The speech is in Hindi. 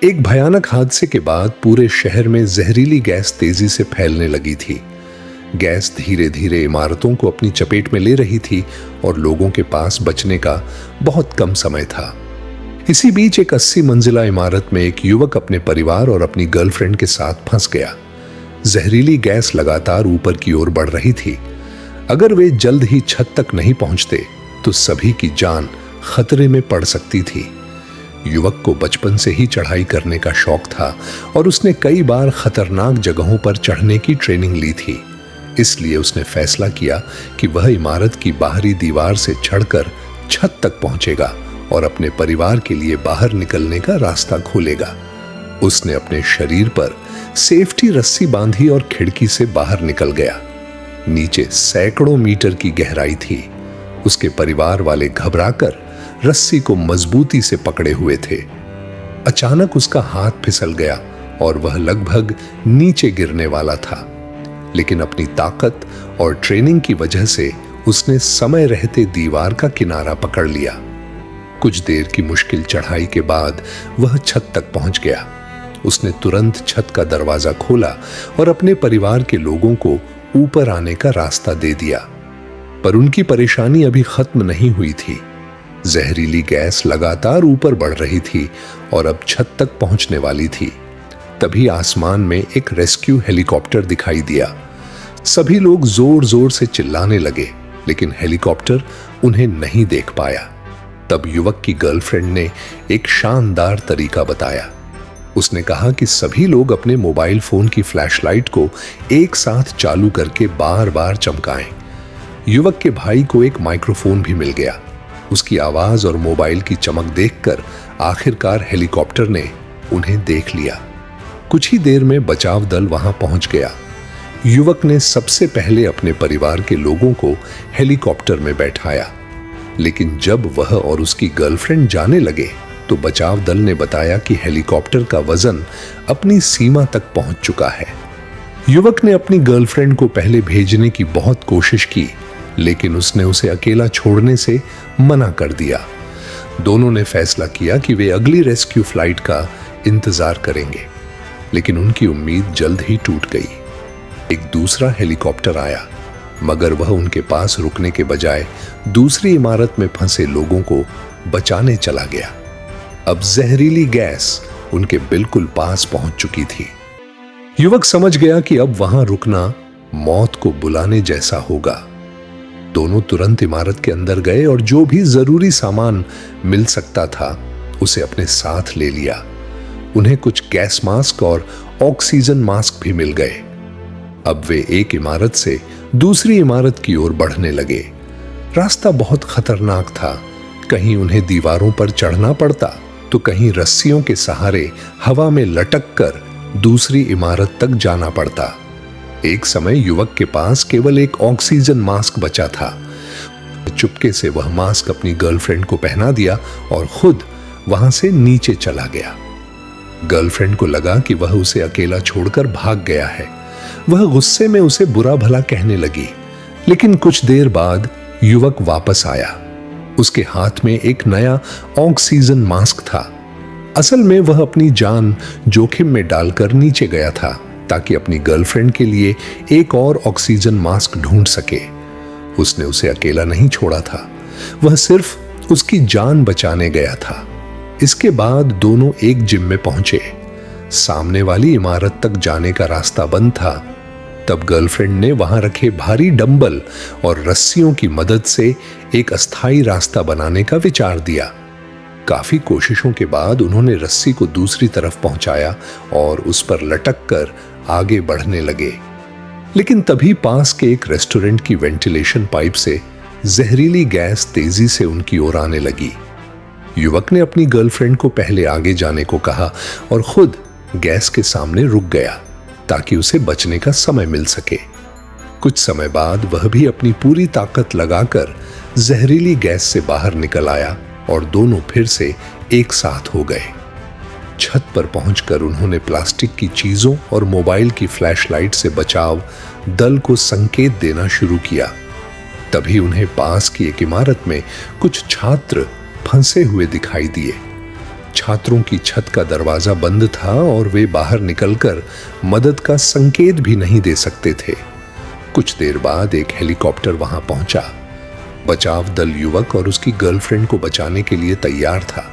एक भयानक हादसे के बाद पूरे शहर में जहरीली गैस तेजी से फैलने लगी थी। गैस धीरे धीरे इमारतों को अपनी चपेट में ले रही थी और लोगों के पास बचने का बहुत कम समय था। इसी बीच एक 80 मंजिला इमारत में एक युवक अपने परिवार और अपनी गर्लफ्रेंड के साथ फंस गया। जहरीली गैस लगातार ऊपर की ओर बढ़ रही थी। अगर वे जल्द ही छत तक नहीं पहुंचते तो सभी की जान खतरे में पड़ सकती थी। युवक को बचपन से ही चढ़ाई करने का शौक था और उसने कई बार खतरनाक जगहों पर चढ़ने की ट्रेनिंग ली थी। इसलिए उसने फैसला किया कि वह इमारत की बाहरी दीवार से चढ़कर छत तक पहुंचेगा और अपने परिवार के लिए बाहर निकलने का रास्ता खोलेगा। उसने अपने शरीर पर सेफ्टी रस्सी बांधी और खिड़की से बाहर निकल गया। नीचे सैकड़ों मीटर की गहराई थी। उसके परिवार वाले घबराकर रस्सी को मजबूती से पकड़े हुए थे। अचानक उसका हाथ फिसल गया और वह लगभग नीचे गिरने वाला था, लेकिन अपनी ताकत और ट्रेनिंग की वजह से उसने समय रहते दीवार का किनारा पकड़ लिया। कुछ देर की मुश्किल चढ़ाई के बाद वह छत तक पहुंच गया। उसने तुरंत छत का दरवाजा खोला और अपने परिवार के लोगों को ऊपर आने का रास्ता दे दिया। पर उनकी परेशानी अभी खत्म नहीं हुई थी। जहरीली गैस लगातार ऊपर बढ़ रही थी और अब छत तक पहुंचने वाली थी। तभी आसमान में एक रेस्क्यू हेलीकॉप्टर दिखाई दिया। सभी लोग जोर जोर से चिल्लाने लगे, लेकिन हेलीकॉप्टर उन्हें नहीं देख पाया। तब युवक की गर्लफ्रेंड ने एक शानदार तरीका बताया। उसने कहा कि सभी लोग अपने मोबाइल फोन की फ्लैशलाइट को एक साथ चालू करके बार बार चमकाएं। युवक के भाई को एक माइक्रोफोन भी मिल गया। उसकी आवाज और मोबाइल की चमक देखकर आखिरकार हेलीकॉप्टर ने उन्हें देख लिया। कुछ ही देर में बचाव दल वहां पहुंच गया। युवक ने सबसे पहले अपने परिवार के लोगों को हेलीकॉप्टर में बैठाया, लेकिन जब वह और उसकी गर्लफ्रेंड जाने लगे तो बचाव दल ने बताया कि हेलीकॉप्टर का वजन अपनी सीमा तक पहुंच चुका है। युवक ने अपनी गर्लफ्रेंड को पहले भेजने की बहुत कोशिश की, लेकिन उसने उसे अकेला छोड़ने से मना कर दिया। दोनों ने फैसला किया कि वे अगली रेस्क्यू फ्लाइट का इंतजार करेंगे, लेकिन उनकी उम्मीद जल्द ही टूट गई। एक दूसरा हेलीकॉप्टर आया, मगर वह उनके पास रुकने के बजाय दूसरी इमारत में फंसे लोगों को बचाने चला गया। अब जहरीली गैस उनके बिल्कुल पास पहुंच चुकी थी। युवक समझ गया कि अब वहां रुकना मौत को बुलाने जैसा होगा। दोनों तुरंत इमारत के अंदर गए और जो भी जरूरी सामान मिल सकता था उसे अपने साथ ले लिया। उन्हें कुछ गैस मास्क और ऑक्सीजन मास्क भी मिल गए। अब वे एक इमारत से दूसरी इमारत की ओर बढ़ने लगे। रास्ता बहुत खतरनाक था। कहीं उन्हें दीवारों पर चढ़ना पड़ता तो कहीं रस्सियों के सहारे हवा में लटक कर दूसरी इमारत तक जाना पड़ता। एक समय युवक के पास केवल एक ऑक्सीजन मास्क बचा था। चुपके से वह मास्क अपनी गर्लफ्रेंड को पहना दिया और खुद वहां से नीचे चला गया। गर्लफ्रेंड को लगा कि वह उसे अकेला छोड़कर भाग गया है। वह गुस्से में उसे बुरा भला कहने लगी, लेकिन कुछ देर बाद युवक वापस आया। उसके हाथ में एक नया ऑक्सीजन मास्क था। असल में वह अपनी जान जोखिम में डालकर नीचे गया था ताकि अपनी गर्लफ्रेंड के लिए एक और ऑक्सीजन मास्क ढूंढ सके। उसने उसे अकेला नहीं छोड़ा था, वह सिर्फ उसकी जान बचाने गया था। इसके बाद दोनों एक जिम में पहुंचे। सामने वाली इमारत तक जाने का रास्ता बंद था। तब गर्लफ्रेंड ने वहां रखे भारी डंबल और रस्सियों की मदद से एक अस्थायी रास्ता बनाने का विचार दिया। काफी कोशिशों के बाद उन्होंने रस्सी को दूसरी तरफ पहुंचाया और उस पर लटक कर आगे बढ़ने लगे। लेकिन तभी पास के एक रेस्टोरेंट की वेंटिलेशन पाइप से जहरीली गैस तेजी से उनकी ओर आने लगी। युवक ने अपनी गर्लफ्रेंड को पहले आगे जाने को कहा और खुद गैस के सामने रुक गया ताकि उसे बचने का समय मिल सके। कुछ समय बाद वह भी अपनी पूरी ताकत लगाकर जहरीली गैस से बाहर निकल आया और दोनों फिर से एक साथ हो गए। छत पर पहुंचकर उन्होंने प्लास्टिक की चीजों और मोबाइल की फ्लैशलाइट से बचाव दल को संकेत देना शुरू किया। तभी उन्हें पास की एक इमारत में कुछ छात्र फंसे हुए दिखाई दिए। छात्रों की छत का दरवाजा बंद था और वे बाहर निकलकर मदद का संकेत भी नहीं दे सकते थे। कुछ देर बाद एक हेलीकॉप्टर वहां पहुंचा। बचाव दल युवक और उसकी गर्लफ्रेंड को बचाने के लिए तैयार था।